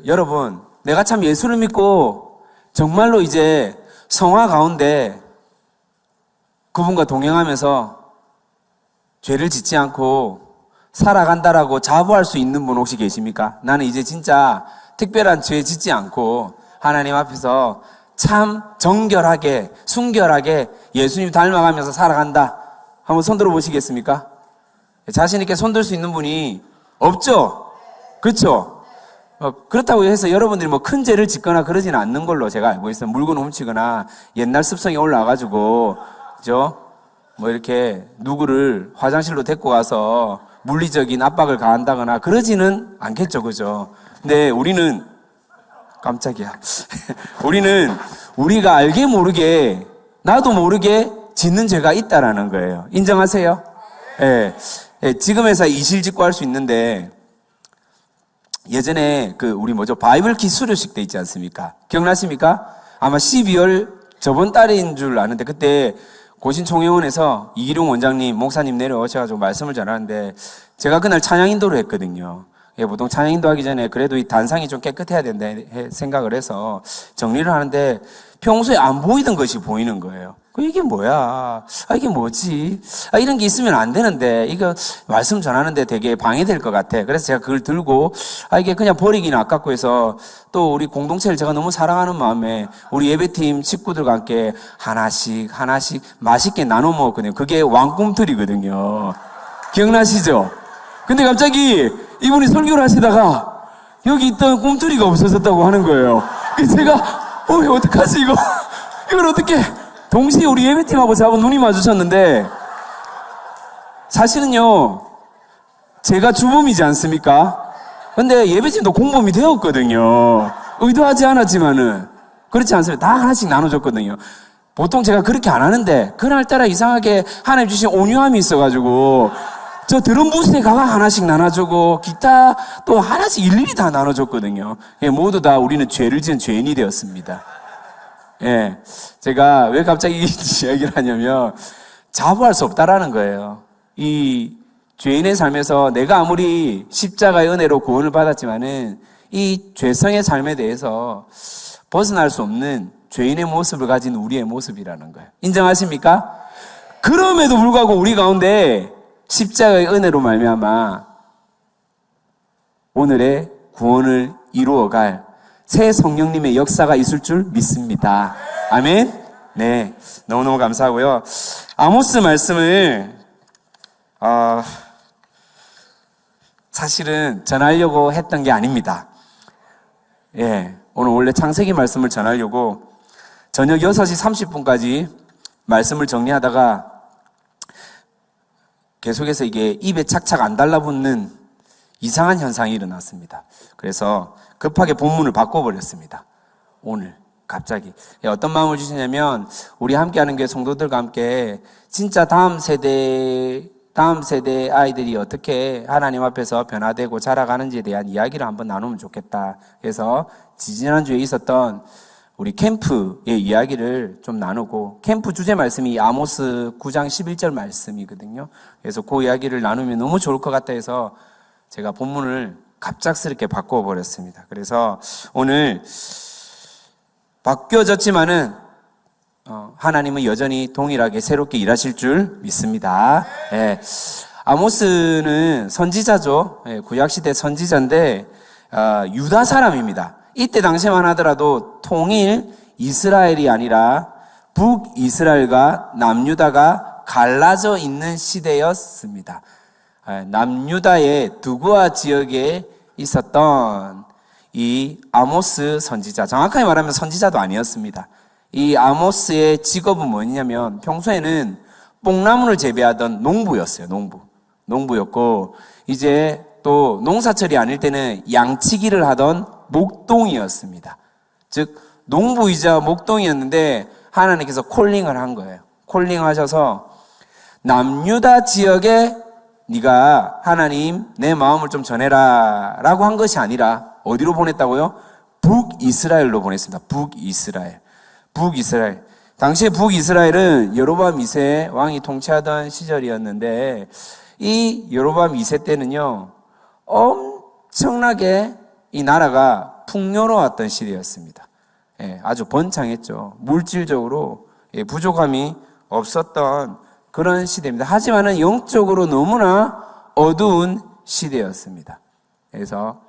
여러분, 내가 참 예수를 믿고 정말로 이제 성화 가운데 그분과 동행하면서 죄를 짓지 않고 살아간다라고 자부할 수 있는 분 혹시 계십니까? 나는 이제 진짜 특별한 죄 짓지 않고 하나님 앞에서 참 정결하게, 순결하게 예수님 닮아가면서 살아간다. 한번 손 들어 보시겠습니까? 자신 있게 손 들 수 있는 분이 없죠? 그렇죠? 그렇다고 해서 여러분들이 뭐 큰 죄를 짓거나 그러지는 않는 걸로 제가 알고 있어요. 물건 훔치거나 옛날 습성이 올라와가지고, 그죠? 뭐 이렇게 누구를 화장실로 데리고 가서 물리적인 압박을 가한다거나 그러지는 않겠죠, 그죠? 근데 우리는, 깜짝이야. 우리가 알게 모르게, 나도 모르게 짓는 죄가 있다라는 거예요. 인정하세요? 예. 예, 지금에서 이실직고 할 수 있는데, 예전에 바이블 키 수료식 때 있지 않습니까? 기억나십니까? 아마 12월 저번 달인 줄 아는데, 그때 고신총회원에서 이기룡 원장님, 목사님 내려오셔가지고 말씀을 전하는데, 제가 그날 찬양 인도를 했거든요. 예, 보통 찬양 인도 하기 전에 그래도 이 단상이 좀 깨끗해야 된다 생각을 해서 정리를 하는데, 평소에 안 보이던 것이 보이는 거예요. 이게 뭐야? 이게 뭐지? 이런 게 있으면 안 되는데, 이거 말씀 전하는데 되게 방해될 것 같아. 그래서 제가 그걸 들고, 이게 그냥 버리기는 아깝고 해서, 또 우리 공동체를 제가 너무 사랑하는 마음에, 우리 예배팀 식구들과 함께 하나씩 맛있게 나눠 먹었거든요. 그게 왕꿈틀이거든요. 기억나시죠? 근데 갑자기 이분이 설교를 하시다가, 여기 있던 꿈틀이가 없어졌다고 하는 거예요. 그래서 제가, 어떡하지, 이걸 어떻게, 동시에 우리 예배팀하고 저하고 눈이 마주쳤는데, 사실은요, 제가 주범이지 않습니까? 근데 예배팀도 공범이 되었거든요. 의도하지 않았지만은. 그렇지 않습니까? 다 하나씩 나눠줬거든요. 보통 제가 그렇게 안 하는데, 그날따라 이상하게 하나님 주신 온유함이 있어가지고, 저 드럼 부스에 가가 하나씩 나눠주고, 기타 또 하나씩 일일이 다 나눠줬거든요. 예, 모두 다 우리는 죄를 지은 죄인이 되었습니다. 예, 제가 왜 갑자기 이 이야기를 하냐면, 자부할 수 없다라는 거예요. 이 죄인의 삶에서 내가 아무리 십자가의 은혜로 구원을 받았지만은, 이 죄성의 삶에 대해서 벗어날 수 없는 죄인의 모습을 가진 우리의 모습이라는 거예요. 인정하십니까? 그럼에도 불구하고 우리 가운데 십자가의 은혜로 말미암아 오늘의 구원을 이루어갈 새 성령님의 역사가 있을 줄 믿습니다. 아멘? 네. 너무너무 감사하고요. 아모스 말씀을, 사실은 전하려고 했던 게 아닙니다. 예. 오늘 원래 창세기 말씀을 전하려고 저녁 6시 30분까지 말씀을 정리하다가 계속해서 이게 입에 착착 안 달라붙는 이상한 현상이 일어났습니다. 그래서 급하게 본문을 바꿔버렸습니다. 오늘 갑자기 어떤 마음을 주시냐면, 우리 함께하는 교회 성도들과 함께 진짜 다음 세대 아이들이 어떻게 하나님 앞에서 변화되고 자라가는지에 대한 이야기를 한번 나누면 좋겠다. 그래서 지지난주에 있었던 우리 캠프의 이야기를 좀 나누고, 캠프 주제 말씀이 아모스 9장 11절 말씀이거든요. 그래서 그 이야기를 나누면 너무 좋을 것 같아 해서 제가 본문을 갑작스럽게 바꿔버렸습니다. 그래서 오늘 바뀌어졌지만은 하나님은 여전히 동일하게 새롭게 일하실 줄 믿습니다. 예. 아모스는 선지자죠. 예, 구약시대 선지자인데 유다 사람입니다. 이때 당시만 하더라도 통일 이스라엘이 아니라 북이스라엘과 남유다가 갈라져 있는 시대였습니다. 남유다의 두구아 지역에 있었던 이 아모스 선지자, 정확하게 말하면 선지자도 아니었습니다. 이 아모스의 직업은 뭐냐면 평소에는 뽕나무를 재배하던 농부였어요. 농부였고, 이제 또 농사철이 아닐 때는 양치기를 하던 목동이었습니다. 즉 농부이자 목동이었는데 하나님께서 콜링을 한 거예요. 콜링하셔서 남유다 지역에 네가 하나님 내 마음을 좀 전해라 라고 한 것이 아니라 어디로 보냈다고요? 북이스라엘로 보냈습니다. 북이스라엘. 당시에 북이스라엘은 여로보암 2세 왕이 통치하던 시절이었는데, 이 여로보암 2세 때는요 엄청나게 이 나라가 풍요로웠던 시대였습니다. 아주 번창했죠. 물질적으로 부족함이 없었던 그런 시대입니다. 하지만은 영적으로 너무나 어두운 시대였습니다. 그래서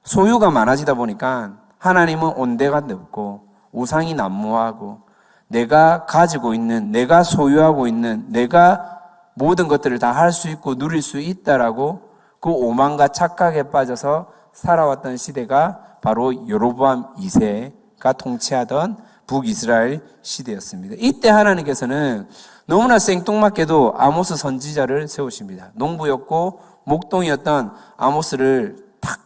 소유가 많아지다 보니까 하나님은 온데가 없고 우상이 난무하고 내가 가지고 있는, 내가 소유하고 있는, 내가 모든 것들을 다 할 수 있고 누릴 수 있다라고 그 오만과 착각에 빠져서 살아왔던 시대가 바로 여로보암 2세가 통치하던 북이스라엘 시대였습니다. 이때 하나님께서는 너무나 생뚱맞게도 아모스 선지자를 세우십니다. 농부였고 목동이었던 아모스를 탁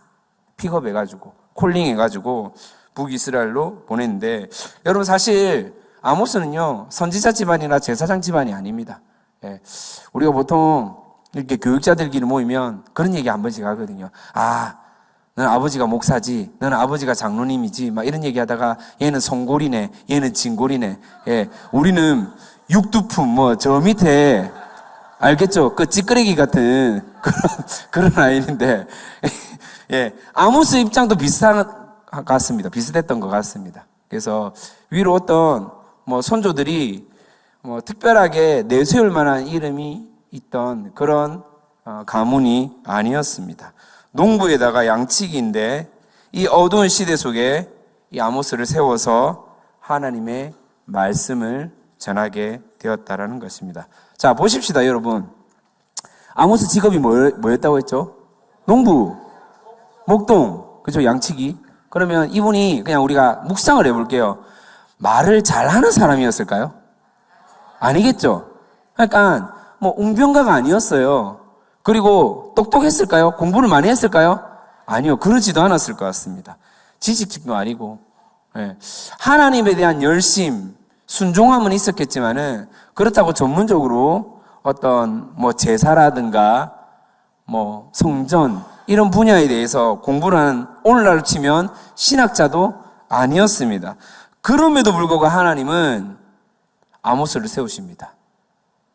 픽업해가지고 콜링해가지고 북이스라엘로 보냈는데, 여러분 사실 아모스는요 선지자 집안이나 제사장 집안이 아닙니다. 우리가 보통 이렇게 교육자들끼리 모이면 그런 얘기 한 번씩 하거든요. 너는 아버지가 목사지, 너는 아버지가 장로님이지, 막 이런 얘기 하다가 얘는 송골이네, 얘는 진골이네. 우리는 육두품, 저 밑에, 알겠죠? 그 찌끄레기 같은 그런 아이인데, 아모스 입장도 비슷한 것 같습니다. 비슷했던 것 같습니다. 그래서 위로 어떤, 선조들이, 특별하게 내세울 만한 이름이 있던 그런 가문이 아니었습니다. 농부에다가 양치기인데 이 어두운 시대 속에 이 아모스를 세워서 하나님의 말씀을 전하게 되었다라는 것입니다. 자, 보십시다, 여러분. 아모스 직업이 뭐였다고 했죠? 농부, 목동, 그죠? 양치기. 그러면 이분이 그냥 우리가 묵상을 해볼게요. 말을 잘하는 사람이었을까요? 아니겠죠? 그러니까 웅변가가 아니었어요. 그리고 똑똑했을까요? 공부를 많이 했을까요? 아니요. 그러지도 않았을 것 같습니다. 지식직도 아니고. 하나님에 대한 열심, 순종함은 있었겠지만은 그렇다고 전문적으로 어떤 제사라든가 성전 이런 분야에 대해서 공부를 하는, 오늘날로 치면 신학자도 아니었습니다. 그럼에도 불구하고 하나님은 아모스를 세우십니다.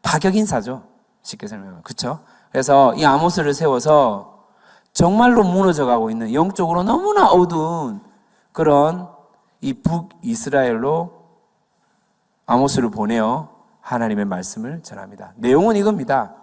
파격 인사죠. 쉽게 설명하면. 그렇죠? 그래서 이 아모스를 세워서 정말로 무너져가고 있는, 영적으로 너무나 어두운 그런 이 북이스라엘로 아모스를 보내어 하나님의 말씀을 전합니다. 내용은 이겁니다.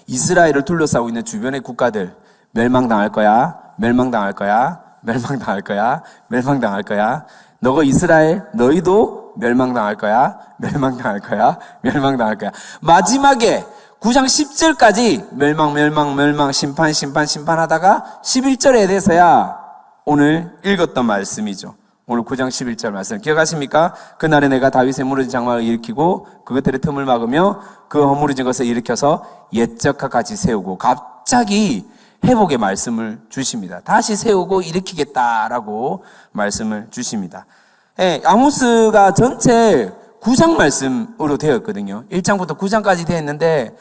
이스라엘을 둘러싸고 있는 주변의 국가들, 멸망당할 거야, 멸망당할 거야, 멸망당할 거야, 멸망당할 거야. 너가 이스라엘, 너희도 멸망당할 거야, 멸망당할 거야, 멸망당할 거야. 마지막에 9장 10절까지 멸망, 심판 하다가 11절에 대해서야 오늘 읽었던 말씀이죠. 오늘 9장 11절 말씀 기억하십니까? 그날에 내가 다윗의 무너진 장막을 일으키고 그것들의 틈을 막으며 그 허물어진 것을 일으켜서 옛적과 같이 세우고, 갑자기 회복의 말씀을 주십니다. 다시 세우고 일으키겠다라고 말씀을 주십니다. 아모스가 전체 9장 말씀으로 되어 있거든요. 1장부터 9장까지 되어 있는데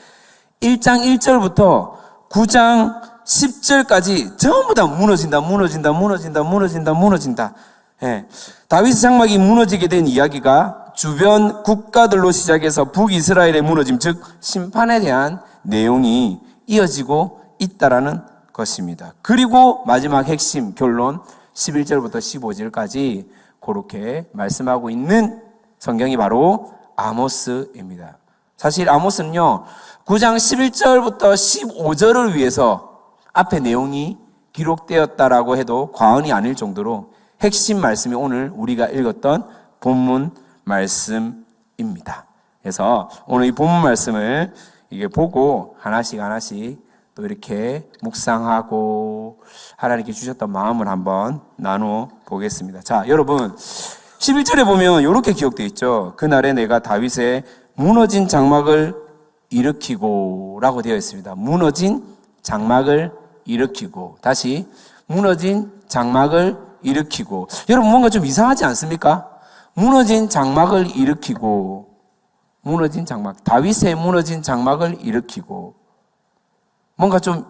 1장 1절부터 9장 10절까지 전부 다 무너진다. 다윗의 장막이 무너지게 된 이야기가 주변 국가들로 시작해서 북이스라엘의 무너짐, 즉 심판에 대한 내용이 이어지고 있다라는 것입니다. 그리고 마지막 핵심 결론 11절부터 15절까지 그렇게 말씀하고 있는 성경이 바로 아모스입니다. 사실 아모스는요 9장 11절부터 15절을 위해서 앞에 내용이 기록되었다라고 해도 과언이 아닐 정도로 핵심 말씀이 오늘 우리가 읽었던 본문 말씀입니다. 그래서 오늘 이 본문 말씀을 이게 보고 하나씩 또 이렇게 묵상하고 하나님께 주셨던 마음을 한번 나누어 보겠습니다. 자, 여러분 11절에 보면 이렇게 기록되어 있죠. 그날에 내가 다윗의 무너진 장막을 일으키고 라고 되어 있습니다. 무너진 장막을 일으키고, 다시 무너진 장막을 일으키고. 여러분 뭔가 좀 이상하지 않습니까? 무너진 장막을 일으키고, 무너진 장막, 다윗의 무너진 장막을 일으키고, 뭔가 좀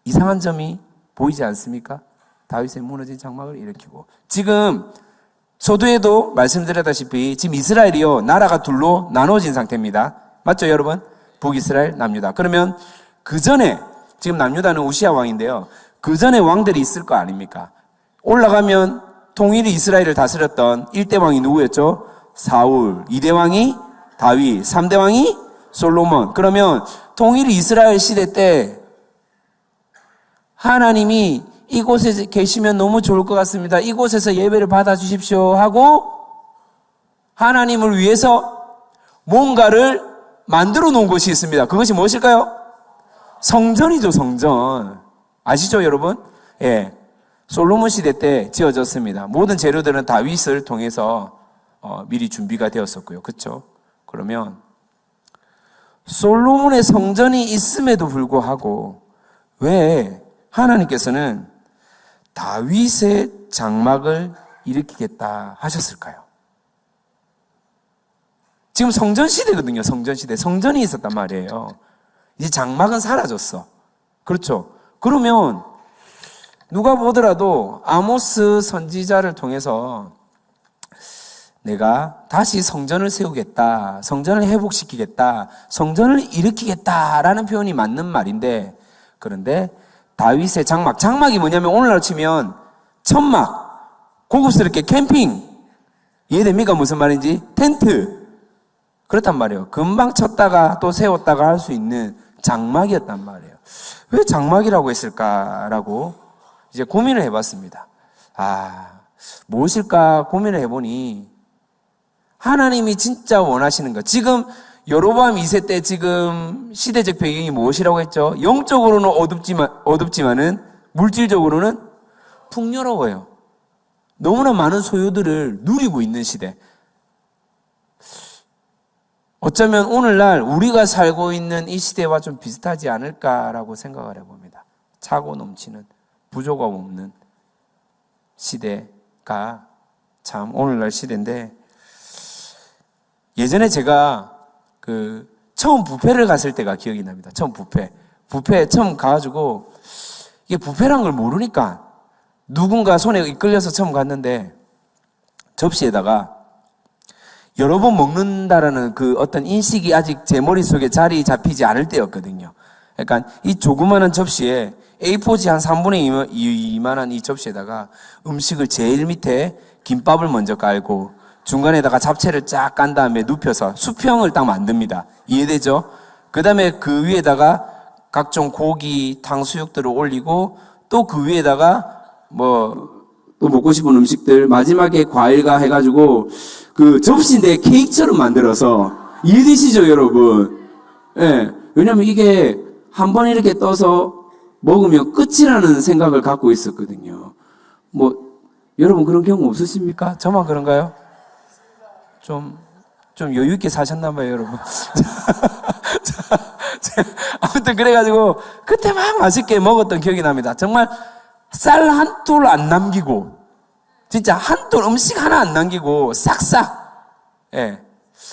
이상한 점이 보이지 않습니까? 다윗의 무너진 장막을 일으키고. 지금 서두에도 말씀드렸다시피 지금 이스라엘이요 나라가 둘로 나눠진 상태입니다. 맞죠 여러분? 북이스라엘, 남유다. 그러면 그 전에 지금 남유다는 우시야 왕인데요, 그 전에 왕들이 있을 거 아닙니까? 올라가면 통일이 이스라엘을 다스렸던 1대 왕이 누구였죠? 사울. 2대 왕이 다윗. 3대 왕이 솔로몬. 그러면 통일이 이스라엘 시대 때 하나님이 이곳에 계시면 너무 좋을 것 같습니다. 이곳에서 예배를 받아주십시오 하고 하나님을 위해서 뭔가를 만들어 놓은 곳이 있습니다. 그것이 무엇일까요? 성전이죠, 성전. 아시죠, 여러분? 예. 솔로몬 시대 때 지어졌습니다. 모든 재료들은 다윗을 통해서 미리 준비가 되었었고요. 그렇죠? 그러면 솔로몬의 성전이 있음에도 불구하고 왜 하나님께서는 다윗의 장막을 일으키겠다 하셨을까요? 지금 성전 시대거든요. 성전 시대. 성전이 있었단 말이에요. 이제 장막은 사라졌어. 그렇죠? 그러면 누가 보더라도 아모스 선지자를 통해서 내가 다시 성전을 세우겠다, 성전을 회복시키겠다, 성전을 일으키겠다라는 표현이 맞는 말인데, 그런데 다윗의 장막이 뭐냐면 오늘날 치면 천막, 고급스럽게 캠핑, 이해됩니까? 무슨 말인지? 텐트. 그렇단 말이에요. 금방 쳤다가 또 세웠다가 할 수 있는 장막이었단 말이에요. 왜 장막이라고 했을까라고 이제 고민을 해봤습니다. 무엇일까 고민을 해보니 하나님이 진짜 원하시는 것. 지금 여로보암 2세 때 지금 시대적 배경이 무엇이라고 했죠? 영적으로는 어둡지만은 물질적으로는 풍요로워요. 너무나 많은 소유들을 누리고 있는 시대. 어쩌면 오늘날 우리가 살고 있는 이 시대와 좀 비슷하지 않을까라고 생각을 해봅니다. 차고 넘치는, 부조가 없는 시대가 참 오늘날 시대인데, 예전에 제가 처음 뷔페를 갔을 때가 기억이 납니다. 처음 뷔페 처음 가가지고 이게 뷔페란 걸 모르니까 누군가 손에 이끌려서 처음 갔는데 접시에다가 여러 번 먹는다라는 그 어떤 인식이 아직 제 머릿속에 자리 잡히지 않을 때였거든요. 그러니까 이 조그마한 접시에 A4지 한 3분의 2만한 이 접시에다가 음식을 제일 밑에 김밥을 먼저 깔고 중간에다가 잡채를 쫙 깐 다음에 눕혀서 수평을 딱 만듭니다. 이해되죠? 그 다음에 그 위에다가 각종 고기, 탕수육들을 올리고 또 그 위에다가 또 먹고 싶은 음식들 마지막에 과일과 해가지고 그 접시 내 케이크처럼 만들어서 이해되시죠, 여러분? 예. 왜냐면 이게 한번 이렇게 떠서 먹으면 끝이라는 생각을 갖고 있었거든요. 여러분 그런 경우 없으십니까? 저만 그런가요? 좀 여유 있게 사셨나봐요, 여러분. 아무튼 그래가지고 그때 막 맛있게 먹었던 기억이 납니다. 정말 쌀 한 톨 안 남기고, 진짜 한 톨 음식 하나 안 남기고 싹싹. 예.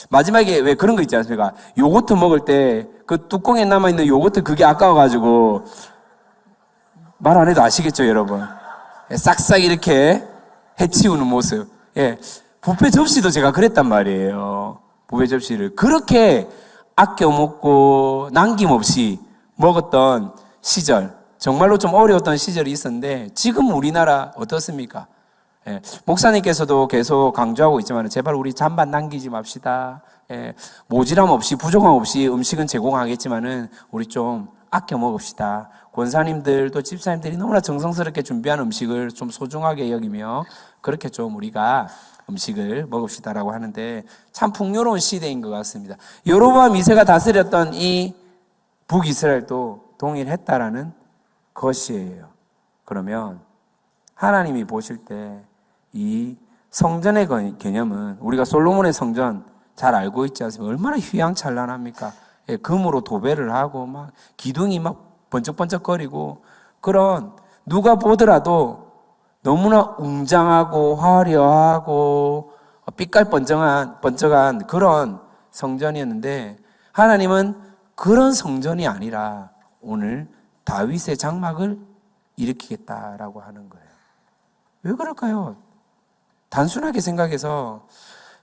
마지막에 왜 그런 거 있지 않습니까? 요거트 먹을 때 그 뚜껑에 남아있는 요거트 그게 아까워가지고 말 안 해도 아시겠죠, 여러분? 예, 싹싹 이렇게 해치우는 모습. 예. 뷔페 접시도 제가 그랬단 말이에요. 뷔페 접시를. 그렇게 아껴 먹고 남김없이 먹었던 시절. 정말로 좀 어려웠던 시절이 있었는데 지금 우리나라 어떻습니까? 예, 목사님께서도 계속 강조하고 있지만 제발 우리 잔반 남기지 맙시다. 예, 모지람 없이 부족함 없이 음식은 제공하겠지만은 우리 좀 아껴 먹읍시다. 권사님들 또 집사님들이 너무나 정성스럽게 준비한 음식을 좀 소중하게 여기며 그렇게 좀 우리가 음식을 먹읍시다라고 하는데 참 풍요로운 시대인 것 같습니다. 여로보암 2세가 다스렸던 이 북이스라엘도 동일했다라는 것이에요. 그러면 하나님이 보실 때 이 성전의 개념은 우리가 솔로몬의 성전 잘 알고 있지 않습니까? 얼마나 휘황찬란합니까? 예, 금으로 도배를 하고 막 기둥이 막 번쩍번쩍거리고 그런 누가 보더라도 너무나 웅장하고 화려하고 빛깔 번쩍한 그런 성전이었는데 하나님은 그런 성전이 아니라 오늘 다윗의 장막을 일으키겠다라고 하는 거예요. 왜 그럴까요? 단순하게 생각해서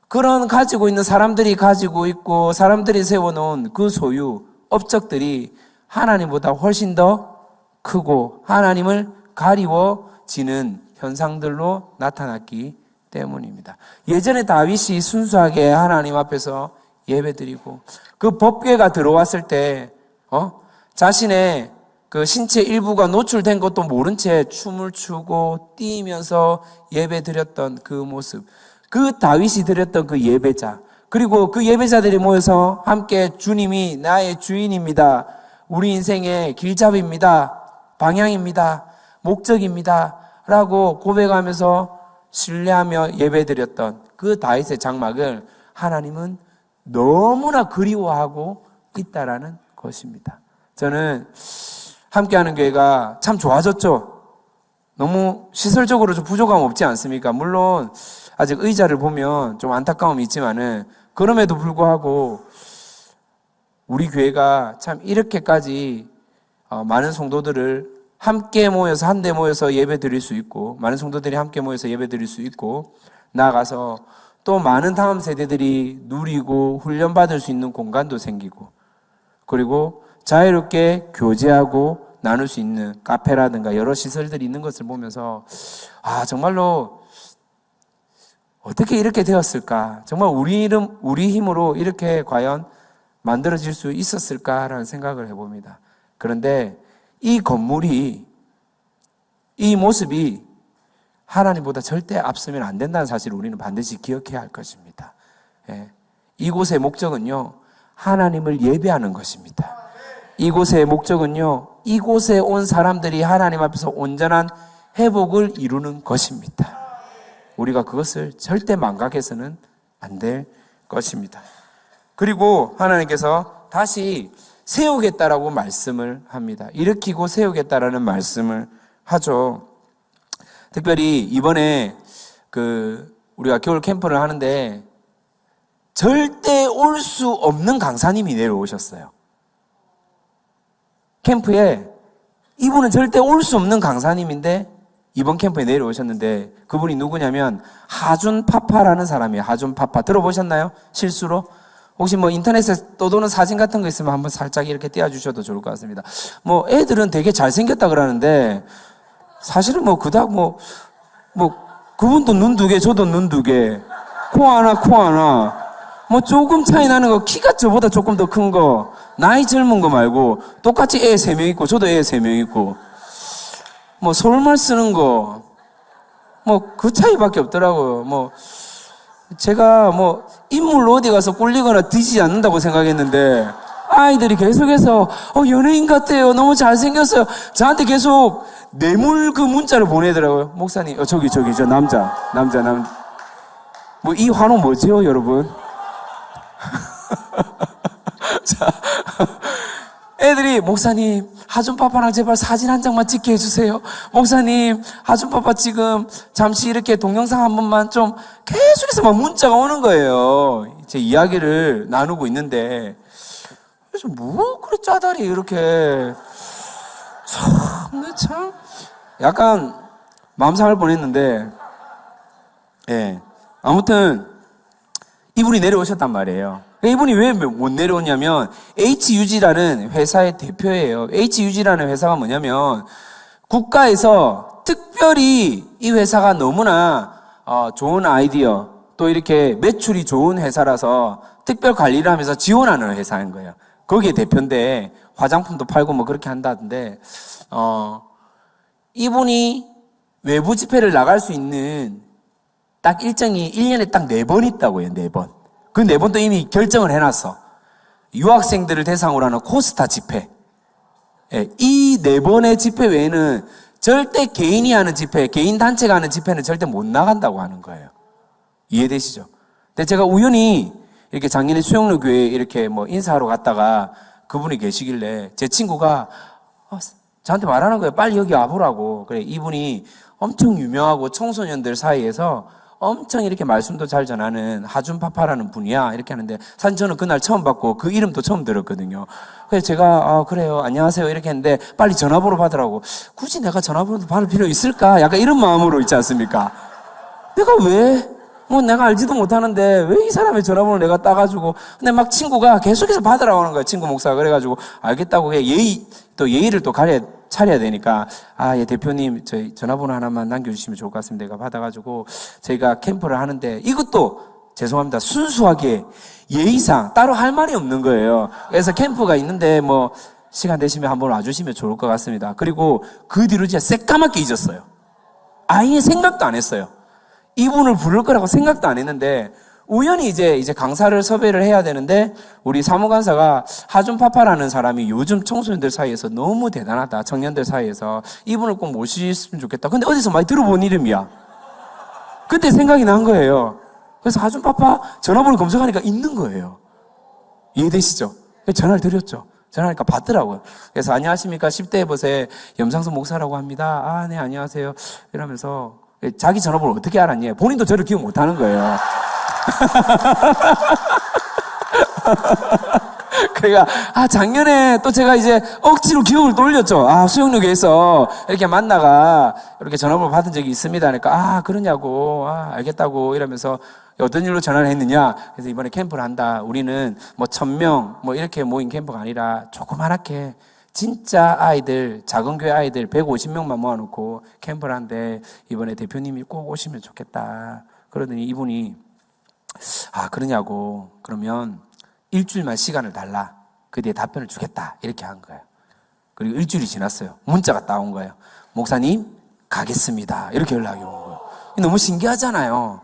그런 가지고 있는 사람들이 가지고 있고 사람들이 세워놓은 그 소유, 업적들이 하나님보다 훨씬 더 크고 하나님을 가리워지는 현상들로 나타났기 때문입니다. 예전에 다윗이 순수하게 하나님 앞에서 예배드리고 그 법궤가 들어왔을 때 자신의 그 신체 일부가 노출된 것도 모른 채 춤을 추고 뛰면서 예배드렸던 그 모습, 그 다윗이 드렸던 그 예배자, 그리고 그 예배자들이 모여서 함께 주님이 나의 주인입니다, 우리 인생의 길잡이입니다, 방향입니다, 목적입니다 라고 고백하면서 신뢰하며 예배드렸던 그 다윗의 장막을 하나님은 너무나 그리워하고 있다라는 것입니다. 저는 함께하는 교회가 참 좋아졌죠. 너무 시설적으로 좀 부족함 없지 않습니까? 물론 아직 의자를 보면 좀 안타까움이 있지만은 그럼에도 불구하고 우리 교회가 참 이렇게까지 많은 성도들을 함께 모여서 한데 모여서 예배 드릴 수 있고, 많은 성도들이 함께 모여서 예배 드릴 수 있고, 나아가서 또 많은 다음 세대들이 누리고 훈련받을 수 있는 공간도 생기고, 그리고 자유롭게 교제하고 나눌 수 있는 카페라든가 여러 시설들이 있는 것을 보면서 정말로 어떻게 이렇게 되었을까? 정말 우리 힘으로 이렇게 과연 만들어질 수 있었을까라는 생각을 해봅니다. 그런데 이 건물이, 이 모습이 하나님보다 절대 앞서면 안 된다는 사실을 우리는 반드시 기억해야 할 것입니다. 이곳의 목적은요, 하나님을 예배하는 것입니다. 이곳의 목적은요, 이곳에 온 사람들이 하나님 앞에서 온전한 회복을 이루는 것입니다. 우리가 그것을 절대 망각해서는 안 될 것입니다. 그리고 하나님께서 다시 세우겠다라고 말씀을 합니다. 일으키고 세우겠다라는 말씀을 하죠. 특별히 이번에 우리가 겨울 캠프를 하는데 절대 올 수 없는 강사님이 내려오셨어요. 캠프에 이분은 절대 올 수 없는 강사님인데 이번 캠프에 내려오셨는데 그분이 누구냐면 하준 파파라는 사람이에요. 하준 파파 들어보셨나요? 실수로? 혹시 인터넷에 떠도는 사진 같은 거 있으면 한번 살짝 이렇게 띄워주셔도 좋을 것 같습니다. 애들은 되게 잘생겼다 그러는데 사실은 그닥 그분도 눈 2개, 저도 눈 2개, 코 하나, 조금 차이 나는 거, 키가 저보다 조금 더 큰 거, 나이 젊은 거 말고 똑같이 애 3명 있고 저도 애 3명 있고 서울말 쓰는 거 그 차이밖에 없더라고요. 제가 인물로 어디 가서 꿀리거나 뒤지지 않는다고 생각했는데 아이들이 계속해서 연예인 같아요, 너무 잘생겼어요, 저한테 계속 뇌물 그 문자를 보내더라고요. 목사님 저기 저 남자 이 환호 뭐지요 여러분? 자, 애들이 목사님 하준파파랑 제발 사진 한 장만 찍게 해주세요. 목사님 하준파파 지금 잠시 이렇게 동영상 한 번만 좀, 계속해서 막 문자가 오는 거예요. 제 이야기를 나누고 있는데 그래서 그래 짜다리 이렇게 참 약간 마음 상할 뻔했는데 아무튼 이분이 내려오셨단 말이에요. 이분이 왜 못 내려오냐면 HUG라는 회사의 대표예요. HUG라는 회사가 뭐냐면 국가에서 특별히 이 회사가 너무나 좋은 아이디어 또 이렇게 매출이 좋은 회사라서 특별 관리를 하면서 지원하는 회사인 거예요. 거기에 대표인데 화장품도 팔고 그렇게 한다던데 이분이 외부 집회를 나갈 수 있는 딱 일정이 1년에 딱 4번 있다고요. 4번. 그 4번도 이미 결정을 해놨어. 유학생들을 대상으로 하는 코스타 집회. 이 4번의 집회 외에는 절대 개인이 하는 집회, 개인 단체가 하는 집회는 절대 못 나간다고 하는 거예요. 이해되시죠? 근데 제가 우연히 이렇게 작년에 수영로 교회에 이렇게 인사하러 갔다가 그분이 계시길래 제 친구가 저한테 말하는 거예요. 빨리 여기 와보라고. 그래, 이분이 엄청 유명하고 청소년들 사이에서 엄청 이렇게 말씀도 잘 전하는 하준파파라는 분이야. 이렇게 하는데 사실 저는 그날 처음 봤고 그 이름도 처음 들었거든요. 그래서 제가 그래요, 안녕하세요 이렇게 했는데 빨리 전화번호 받으라고. 굳이 내가 전화번호 받을 필요 있을까? 약간 이런 마음으로 있지 않습니까? 내가 왜? 내가 알지도 못하는데 왜 이 사람의 전화번호 내가 따가지고. 근데 막 친구가 계속해서 받으라고 하는 거야. 친구 목사가. 그래가지고 알겠다고 해. 예의를 또 가려야 차려야 되니까, 예, 대표님, 저희 전화번호 하나만 남겨주시면 좋을 것 같습니다. 내가 받아가지고, 저희가 캠프를 하는데, 이것도 죄송합니다. 순수하게 예의상 따로 할 말이 없는 거예요. 그래서 캠프가 있는데, 뭐, 시간 되시면 한번 와주시면 좋을 것 같습니다. 그리고 그 뒤로 진짜 새까맣게 잊었어요. 아예 생각도 안 했어요. 이분을 부를 거라고 생각도 안 했는데, 우연히 이제 강사를 섭외를 해야 되는데, 우리 사무관사가 하준파파라는 사람이 요즘 청소년들 사이에서 너무 대단하다. 청년들 사이에서. 이분을 꼭 모시셨으면 좋겠다. 근데 어디서 많이 들어본 이름이야. 그때 생각이 난 거예요. 그래서 하준파파 전화번호 검색하니까 있는 거예요. 이해되시죠? 전화를 드렸죠. 전화하니까 받더라고요. 그래서 안녕하십니까. 10대 버스의 염상수 목사라고 합니다. 네, 안녕하세요. 이러면서 자기 전화번호 어떻게 알았니? 본인도 저를 기억 못 하는 거예요. 그러니까 작년에 또 제가 이제 억지로 기억을 돌렸죠. 수영역에서 이렇게 만나가 이렇게 전화번호 받은 적이 있습니다. 그러니까 그러냐고 알겠다고 이러면서 어떤 일로 전화를 했느냐. 그래서 이번에 캠프를 한다. 우리는 뭐 1000명 뭐 이렇게 모인 캠프가 아니라 조그맣게 진짜 아이들, 작은 교회 아이들 150명만 모아놓고 캠프를 한데 이번에 대표님이 꼭 오시면 좋겠다. 그러더니 이분이 그러냐고. 그러면 일주일만 시간을 달라. 그 뒤에 답변을 주겠다. 이렇게 한 거예요. 그리고 일주일이 지났어요. 문자가 따온 거예요. 목사님, 가겠습니다. 이렇게 연락이 온 거예요. 너무 신기하잖아요.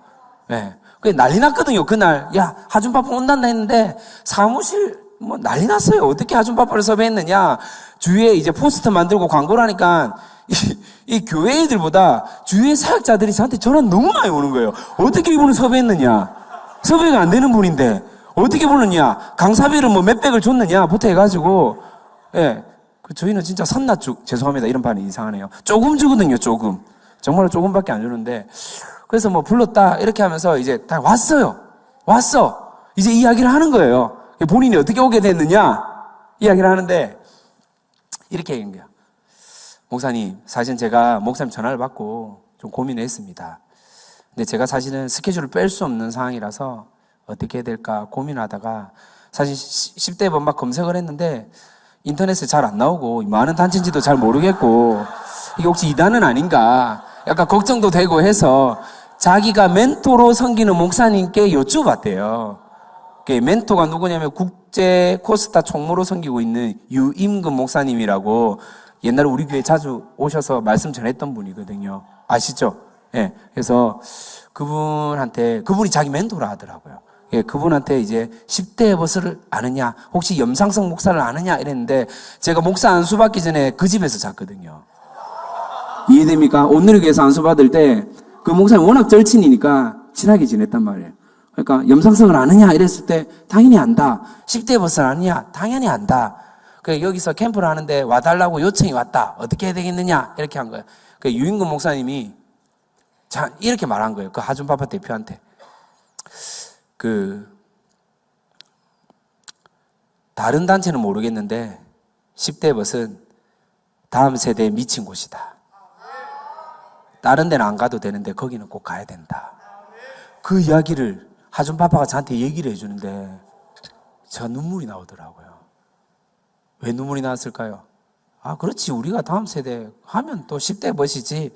네. 그게 난리 났거든요. 그날, 하준파파 온단다 했는데, 사무실, 난리 났어요. 어떻게 하준파파를 섭외했느냐. 주위에 이제 포스터 만들고 광고를 하니까, 이 교회 애들보다 주위의 사역자들이 저한테 전화 너무 많이 오는 거예요. 어떻게 이분을 섭외했느냐. 섭외가 안 되는 분인데, 어떻게 부르느냐. 강사비를 몇백을 줬느냐. 해가지고, 예. 저희는 진짜 산나죽, 죄송합니다. 이런 반이 이상하네요. 조금 주거든요, 조금. 정말로 조금밖에 안 주는데, 그래서 불렀다. 이렇게 하면서 이제 다 왔어요. 왔어. 이제 이야기를 하는 거예요. 본인이 어떻게 오게 됐느냐. 이야기를 하는데, 이렇게 얘기한 거예요. 목사님, 사실 제가 목사님 전화를 받고 좀 고민을 했습니다. 근데 제가 사실은 스케줄을 뺄 수 없는 상황이라서 어떻게 해야 될까 고민하다가 사실 10대 번막 검색을 했는데 인터넷에 잘 안 나오고 많은 단체인지도 잘 모르겠고 이게 혹시 이단은 아닌가 약간 걱정도 되고 해서 자기가 멘토로 섬기는 목사님께 여쭤봤대요. 멘토가 누구냐면 국제 코스타 총무로 섬기고 있는 유임금 목사님이라고 옛날에 우리 교회 자주 오셔서 말씀 전했던 분이거든요. 아시죠? 예. 그래서 그분이 자기 멘토라 하더라고요. 예, 그분한테 이제 10대 버스를 아느냐, 혹시 염상성 목사를 아느냐 이랬는데 제가 목사 안수 받기 전에 그 집에서 잤거든요. 이해됩니까? 오늘의 교회에서 안수 받을 때 그 목사님 워낙 절친이니까 친하게 지냈단 말이에요. 그러니까 염상성을 아느냐 이랬을 때 당연히 안다. 10대 버스를 아느냐? 당연히 안다. 여기서 캠프를 하는데 와달라고 요청이 왔다. 어떻게 해야 되겠느냐? 이렇게 한 거예요. 유임금 목사님이 이렇게 말한 거예요. 그 하준파파 대표한테. 다른 단체는 모르겠는데 10대 버스는 다음 세대에 미친 곳이다. 다른 데는 안 가도 되는데 거기는 꼭 가야 된다. 그 이야기를 하준파파가 저한테 얘기를 해주는데 저 눈물이 나오더라고요. 왜 눈물이 나왔을까요? 그렇지. 우리가 다음 세대 하면 또 10대 버스지.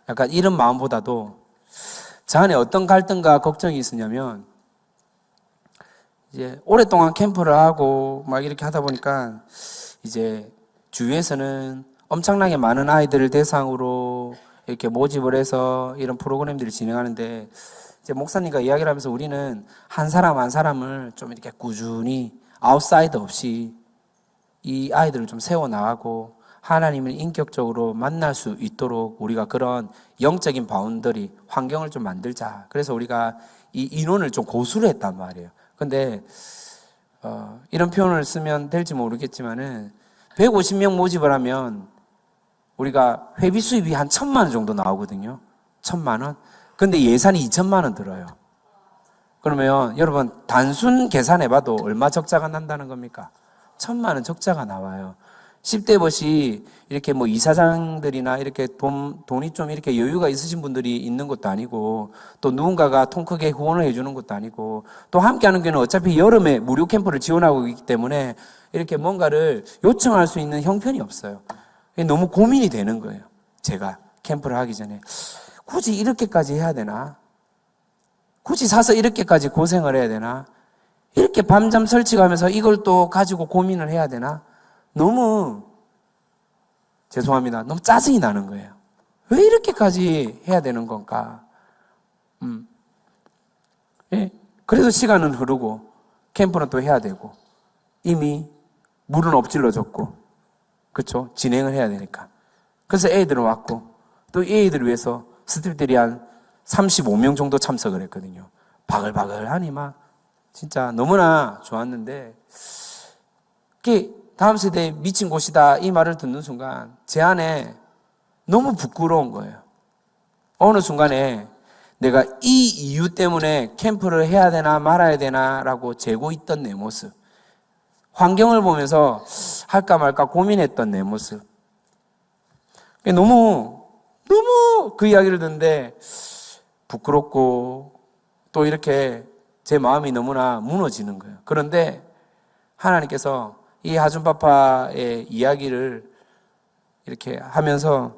약간 이런 마음보다도 저 안에 어떤 갈등과 걱정이 있었냐면 이제 오랫동안 캠프를 하고 막 이렇게 하다 보니까 이제 주위에서는 엄청나게 많은 아이들을 대상으로 이렇게 모집을 해서 이런 프로그램들을 진행하는데 이제 목사님과 이야기를 하면서 우리는 한 사람 한 사람을 좀 이렇게 꾸준히 아웃사이더 없이 이 아이들을 좀 세워나가고 하나님을 인격적으로 만날 수 있도록 우리가 그런 영적인 바운더리, 환경을 좀 만들자. 그래서 우리가 이 인원을 좀 고수를 했단 말이에요. 근데 이런 표현을 쓰면 될지 모르겠지만은 150명 모집을 하면 우리가 회비 수입이 한 1000만 원 정도 나오거든요. 1000만 원. 근데 예산이 2000만 원 들어요. 그러면 여러분 단순 계산해봐도 얼마 적자가 난다는 겁니까? 1000만 원 적자가 나와요. 10대 버시 이렇게 이사장들이나 이렇게 돈이 좀 이렇게 여유가 있으신 분들이 있는 것도 아니고 또 누군가가 통 크게 후원을 해주는 것도 아니고 또 함께하는 교회는 어차피 여름에 무료 캠프를 지원하고 있기 때문에 이렇게 뭔가를 요청할 수 있는 형편이 없어요. 너무 고민이 되는 거예요. 제가 캠프를 하기 전에 굳이 이렇게까지 해야 되나? 굳이 사서 이렇게까지 고생을 해야 되나? 이렇게 밤잠 설치가면서 이걸 또 가지고 고민을 해야 되나? 너무 죄송합니다. 너무 짜증이 나는 거예요. 왜 이렇게까지 해야 되는 건가? 예. 그래도 시간은 흐르고 캠프는 또 해야 되고 이미 물은 엎질러졌고 그렇죠? 진행을 해야 되니까. 그래서 애들은 왔고 또 이 애들을 위해서 스태프들이 한 35명 정도 참석을 했거든요. 바글바글하니 막 진짜 너무나 좋았는데 그게 다음 세대에 미친 곳이다 이 말을 듣는 순간 제 안에 너무 부끄러운 거예요. 어느 순간에 내가 이 이유 때문에 캠프를 해야 되나 말아야 되나라고 재고 있던 내 모습, 환경을 보면서 할까 말까 고민했던 내 모습, 너무 그 이야기를 듣는데 부끄럽고 또 이렇게 제 마음이 너무나 무너지는 거예요. 그런데 하나님께서 이 하준파파의 이야기를 이렇게 하면서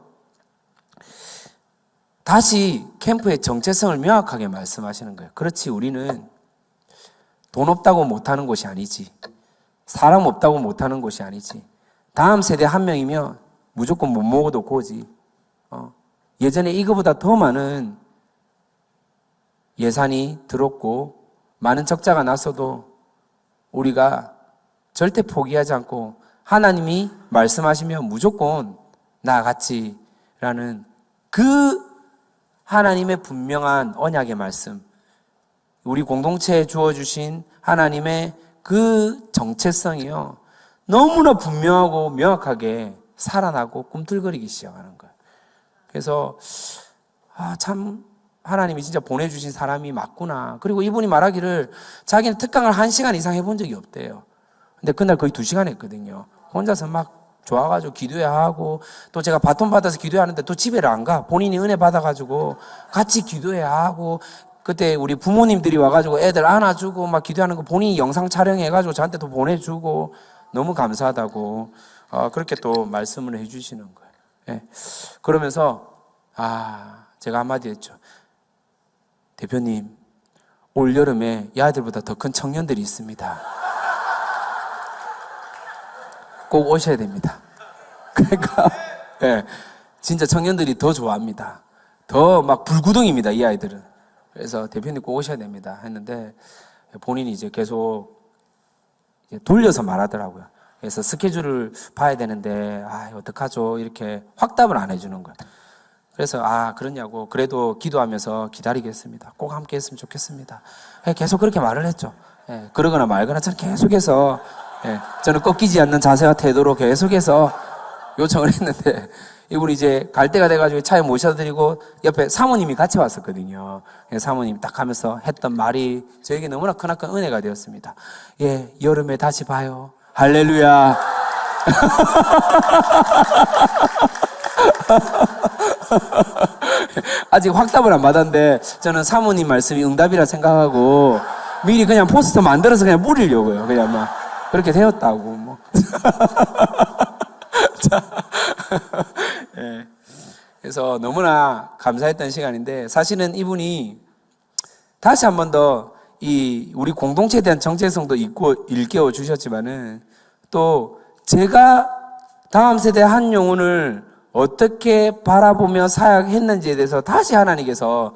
다시 캠프의 정체성을 명확하게 말씀하시는 거예요. 그렇지, 우리는 돈 없다고 못하는 곳이 아니지. 사람 없다고 못하는 곳이 아니지. 다음 세대 한 명이면 무조건 못 먹어도 고지. 예전에 이거보다 더 많은 예산이 들었고 많은 적자가 났어도 우리가 절대 포기하지 않고 하나님이 말씀하시면 무조건 나아갔지라는 그 하나님의 분명한 언약의 말씀, 우리 공동체에 주어주신 하나님의 그 정체성이요 너무나 분명하고 명확하게 살아나고 꿈틀거리기 시작하는 거예요. 그래서 참 하나님이 진짜 보내주신 사람이 맞구나. 그리고 이분이 말하기를 자기는 특강을 1시간 이상 해본 적이 없대요. 근데 그날 거의 2시간 했거든요. 혼자서 막 좋아가지고 기도해야 하고 또 제가 바톤 받아서 기도하는데 또 집에를 안 가. 본인이 은혜 받아가지고 같이 기도해야 하고 그때 우리 부모님들이 와가지고 애들 안아주고 막 기도하는 거 본인이 영상 촬영해가지고 저한테 또 보내주고 너무 감사하다고 그렇게 또 말씀을 해주시는 거예요. 예. 그러면서 제가 한마디 했죠. 대표님, 올 여름에 이 아이들보다 더 큰 청년들이 있습니다. 꼭 오셔야 됩니다. 그러니까 예, 진짜 청년들이 더 좋아합니다. 더 막 불구덩입니다, 이 아이들은. 그래서 대표님 꼭 오셔야 됩니다 했는데 본인이 이제 계속 돌려서 말하더라고요. 그래서 스케줄을 봐야 되는데 어떡하죠? 이렇게 확답을 안 해주는 거예요. 그래서 그러냐고 그래도 기도하면서 기다리겠습니다. 꼭 함께 했으면 좋겠습니다. 계속 그렇게 말을 했죠. 예, 그러거나 말거나 저는 계속해서 저는 꺾이지 않는 자세와 태도로 계속해서 요청을 했는데 이분이 이제 갈 때가 돼가지고 차에 모셔드리고 옆에 사모님이 같이 왔었거든요. 사모님이 딱 하면서 했던 말이 저에게 너무나 크나큰 은혜가 되었습니다. 예, 여름에 다시 봐요. 할렐루야. 아직 확답을 안 받았는데 저는 사모님 말씀이 응답이라 생각하고 미리 그냥 포스터 만들어서 그냥 뿌리려고요. 그냥 막 그렇게 되었다고 뭐. 자, 예. 그래서 너무나 감사했던 시간인데 사실은 이분이 다시 한 번 더 이 우리 공동체에 대한 정체성도 일깨워 주셨지만은 또 제가 다음 세대 한 영혼을 어떻게 바라보며 사역했는지에 대해서 다시 하나님께서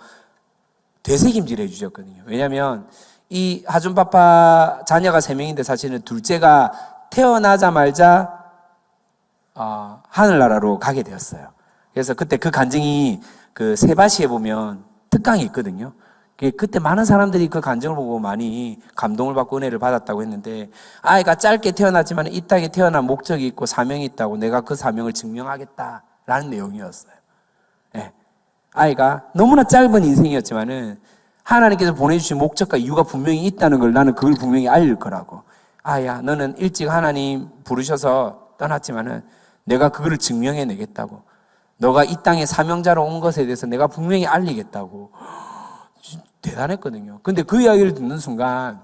되새김질 해주셨거든요. 왜냐하면 이 하준파파 자녀가 3명인데 사실은 둘째가 태어나자마자 하늘나라로 가게 되었어요. 그래서 그때 그 간증이 그 세바시에 보면 특강이 있거든요. 그때 많은 사람들이 그 간증을 보고 많이 감동을 받고 은혜를 받았다고 했는데 아이가 짧게 태어났지만 이 땅에 태어난 목적이 있고 사명이 있다고 내가 그 사명을 증명하겠다라는 내용이었어요. 네. 아이가 너무나 짧은 인생이었지만은 하나님께서 보내주신 목적과 이유가 분명히 있다는 걸 나는 그걸 분명히 알릴 거라고. 아야, 너는 일찍 하나님 부르셔서 떠났지만은 내가 그거를 증명해내겠다고. 너가 이 땅에 사명자로 온 것에 대해서 내가 분명히 알리겠다고. 대단했거든요. 근데 그 이야기를 듣는 순간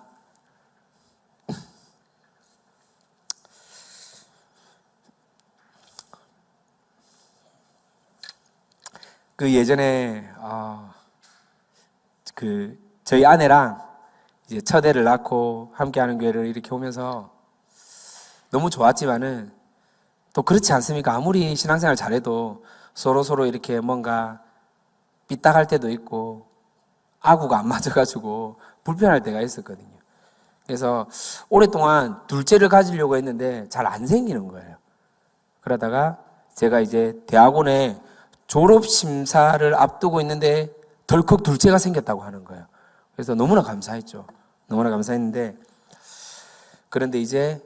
그 예전에 저희 아내랑 이제 첫 애를 낳고 함께하는 교회를 이렇게 오면서 너무 좋았지만은 또 그렇지 않습니까? 아무리 신앙생활 잘해도 서로 이렇게 뭔가 삐딱할 때도 있고 아구가 안 맞아가지고 불편할 때가 있었거든요. 그래서 오랫동안 둘째를 가지려고 했는데 잘 안 생기는 거예요. 그러다가 제가 이제 대학원에 졸업심사를 앞두고 있는데 덜컥 둘째가 생겼다고 하는 거예요. 그래서 너무나 감사했죠. 너무나 감사했는데, 그런데 이제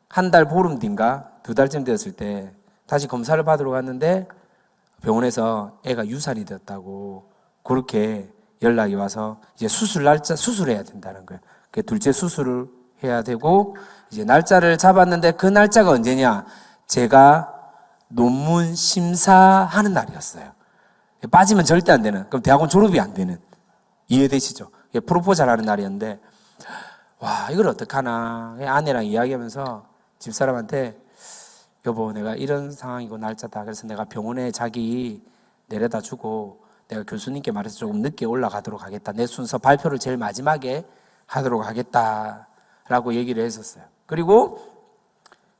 한 달 보름 뒤인가 2달쯤 되었을 때 다시 검사를 받으러 갔는데 병원에서 애가 유산이 되었다고 그렇게 연락이 와서 이제 수술해야 된다는 거예요. 둘째 수술을 해야 되고 이제 날짜를 잡았는데 그 날짜가 언제냐? 제가 논문 심사하는 날이었어요. 빠지면 절대 안 되는, 그럼 대학원 졸업이 안 되는, 이해되시죠? 프로포즈를 하는 날이었는데, 와, 이걸 어떡하나. 아내랑 이야기하면서 집사람한테, 여보, 내가 이런 상황이고 날짜다. 그래서 내가 병원에 자기 내려다 주고 내가 교수님께 말해서 조금 늦게 올라가도록 하겠다. 내 순서 발표를 제일 마지막에 하도록 하겠다라고 얘기를 했었어요. 그리고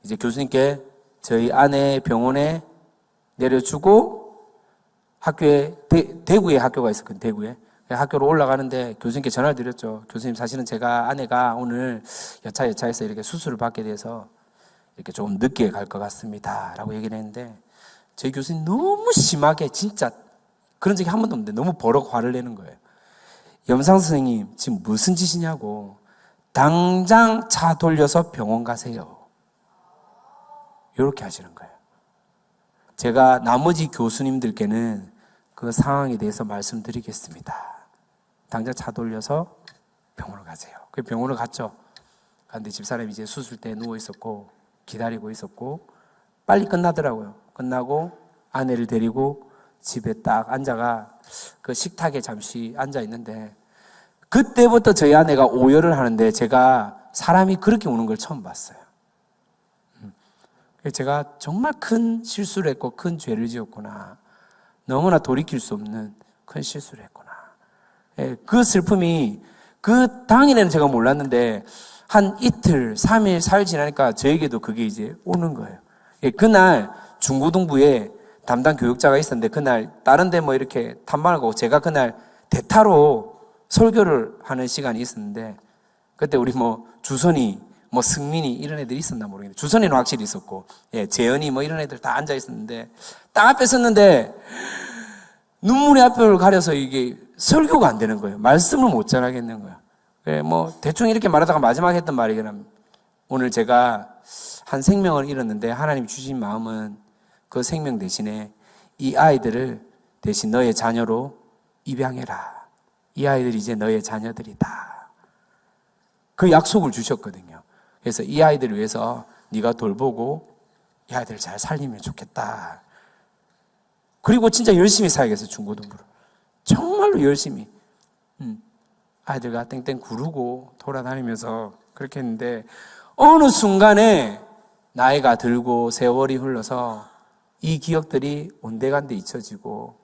이제 교수님께 저희 아내 병원에 내려주고 학교에, 대구에 학교가 있었거든요. 대구에. 학교로 올라가는데 교수님께 전화를 드렸죠. 교수님, 사실은 제가 아내가 오늘 여차해서 이렇게 수술을 받게 돼서 이렇게 조금 늦게 갈 것 같습니다. 라고 얘기를 했는데 저희 교수님 너무 심하게, 진짜 그런 적이 한 번도 없는데 너무 버럭 화를 내는 거예요. 염상 선생님, 지금 무슨 짓이냐고. 당장 차 돌려서 병원 가세요. 이렇게 하시는 거예요. 제가 나머지 교수님들께는 그 상황에 대해서 말씀드리겠습니다. 당장 차 돌려서 병원을 가세요. 그 병원을 갔죠. 그런데 집사람이 이제 수술대에 누워 있었고 기다리고 있었고 빨리 끝나더라고요. 끝나고 아내를 데리고 집에 딱 앉아가 그 식탁에 잠시 앉아 있는데 그때부터 저희 아내가 오열을 하는데 제가 사람이 그렇게 우는 걸 처음 봤어요. 제가 정말 큰 실수를 했고 큰 죄를 지었구나. 너무나 돌이킬 수 없는 큰 실수를 했구나. 그 슬픔이 그 당일에는 제가 몰랐는데 한 이틀, 3일, 4일 지나니까 저에게도 그게 이제 오는 거예요. 그날 중고등부에 담당 교육자가 있었는데 그날 다른 데 뭐 이렇게 탐방을 가고 제가 그날 대타로 설교를 하는 시간이 있었는데 그때 우리 뭐 주선이 뭐 승민이 이런 애들이 있었나 모르겠는데 주선이는 확실히 있었고 재현이 뭐 이런 애들 다 앉아 있었는데 딱 앞에 섰는데 눈물이 앞을 가려서 이게 설교가 안 되는 거예요. 말씀을 못 전하겠는 거예요. 그래 뭐 대충 이렇게 말하다가 마지막에 했던 말이 그럼 오늘 제가 한 생명을 잃었는데 하나님 주신 마음은 그 생명 대신에 이 아이들을 대신 너의 자녀로 입양해라. 이 아이들이 이제 너의 자녀들이다. 그 약속을 주셨거든요. 그래서 이 아이들을 위해서 네가 돌보고 이 아이들을 잘 살리면 좋겠다. 그리고 진짜 열심히 살겠어요. 중고등부를. 정말로 열심히. 아이들과 땡땡 구르고 돌아다니면서 그렇게 했는데 어느 순간에 나이가 들고 세월이 흘러서 이 기억들이 온데간데 잊혀지고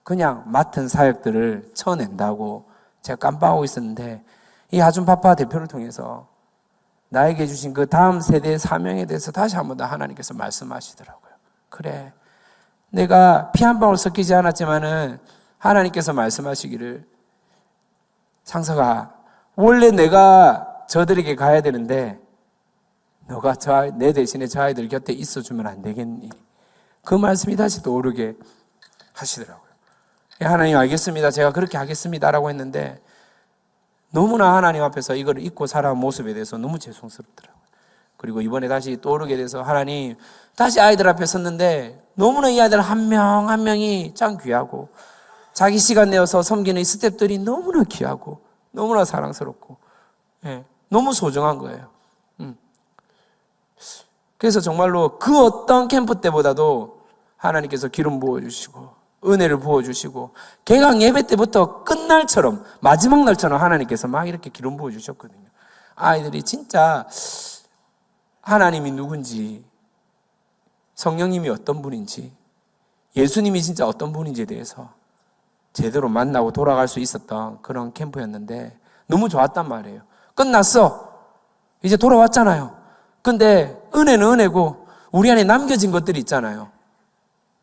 그냥 맡은 사역들을 쳐낸다고 제가 깜빡하고 있었는데 이 아줌파파 대표를 통해서 나에게 주신 그 다음 세대의 사명에 대해서 다시 한 번 더 하나님께서 말씀하시더라고요. 그래, 내가 피 한 방울 섞이지 않았지만은 하나님께서 말씀하시기를 상서가 원래 내가 저들에게 가야 되는데 너가 내 대신에 저 아이들 곁에 있어주면 안 되겠니? 그 말씀이 다시 떠오르게 하시더라고요. 하나님 알겠습니다. 제가 그렇게 하겠습니다라고 했는데 너무나 하나님 앞에서 이걸 잊고 살아온 모습에 대해서 너무 죄송스럽더라고요. 그리고 이번에 다시 떠오르게 돼서 하나님 다시 아이들 앞에 섰는데 너무나 이 아이들 한 명 한 명이 참 귀하고 자기 시간 내어서 섬기는 이 스태프들이 너무나 귀하고 너무나 사랑스럽고 너무 소중한 거예요. 그래서 정말로 그 어떤 캠프 때보다도 하나님께서 기름 부어주시고 은혜를 부어주시고 개강 예배 때부터 끝날처럼 마지막 날처럼 하나님께서 막 이렇게 기름 부어주셨거든요. 아이들이 진짜 하나님이 누군지 성령님이 어떤 분인지 예수님이 진짜 어떤 분인지에 대해서 제대로 만나고 돌아갈 수 있었던 그런 캠프였는데 너무 좋았단 말이에요. 끝났어. 이제 돌아왔잖아요. 근데 은혜는 은혜고 우리 안에 남겨진 것들이 있잖아요.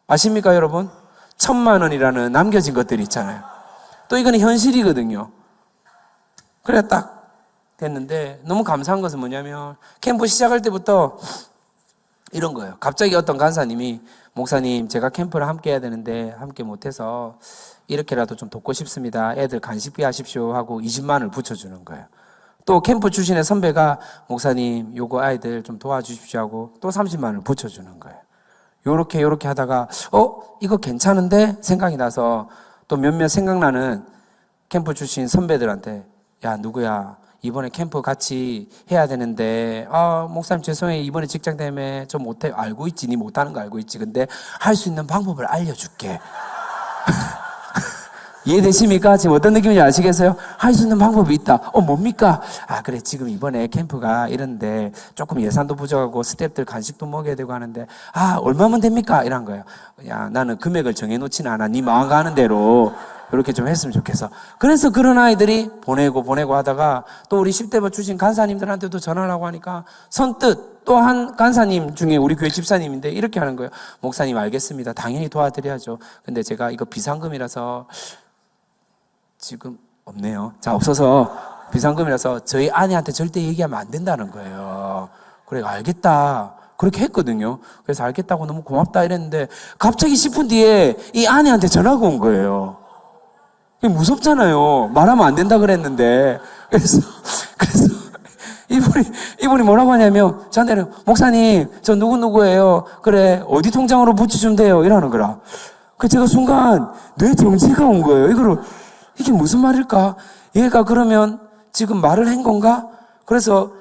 아십니까 여러분? 1,000,000원이라는 남겨진 것들이 있잖아요. 또 이거는 현실이거든요. 그래 딱 됐는데 너무 감사한 것은 뭐냐면 캠프 시작할 때부터 이런 거예요. 갑자기 어떤 간사님이 목사님 제가 캠프를 함께 해야 되는데 함께 못해서 이렇게라도 좀 돕고 싶습니다. 애들 간식비 하십시오 하고 20만 원을 붙여주는 거예요. 또 캠프 출신의 선배가 목사님 요거 아이들 좀 도와주십시오 하고 또 30만 원을 붙여주는 거예요. 요렇게 하다가 이거 괜찮은데 생각이 나서 또 몇몇 생각나는 캠프 출신 선배들한테 야 누구야 이번에 캠프 같이 해야 되는데 목사님 죄송해요 이번에 직장 때문에 저 못해. 알고 있지 니 못하는 거 알고 있지. 근데 할 수 있는 방법을 알려줄게. 이해되십니까? 지금 어떤 느낌인지 아시겠어요? 할 수 있는 방법이 있다. 뭡니까? 그래 지금 이번에 캠프가 이런데 조금 예산도 부족하고 스태프들 간식도 먹여야 되고 하는데 얼마면 됩니까? 이런 거예요. 야 나는 금액을 정해놓지는 않아. 네 마음 가는 대로 이렇게 좀 했으면 좋겠어. 그래서 그런 아이들이 보내고 하다가 또 우리 10대부 출신 간사님들한테도 전화를 하고 하니까 선뜻 또 한 간사님 중에 우리 교회 집사님인데 이렇게 하는 거예요. 목사님 알겠습니다. 당연히 도와드려야죠. 근데 제가 이거 비상금이라서 지금 없네요. 자, 없어서 비상금이라서 저희 아내한테 절대 얘기하면 안 된다는 거예요. 그래, 알겠다. 그렇게 했거든요. 그래서 알겠다고 너무 고맙다 이랬는데 갑자기 10분 뒤에 이 아내한테 전화가 온 거예요. 무섭잖아요. 말하면 안 된다 그랬는데. 그래서 이분이 뭐라고 하냐면 저한테는 목사님 저 누구예요. 그래 어디 통장으로 붙여주면 돼요. 이러는 거라. 그래서 제가 순간 뇌 정지가 온 거예요. 이게 무슨 말일까? 얘가 그러면 지금 말을 한 건가? 그래서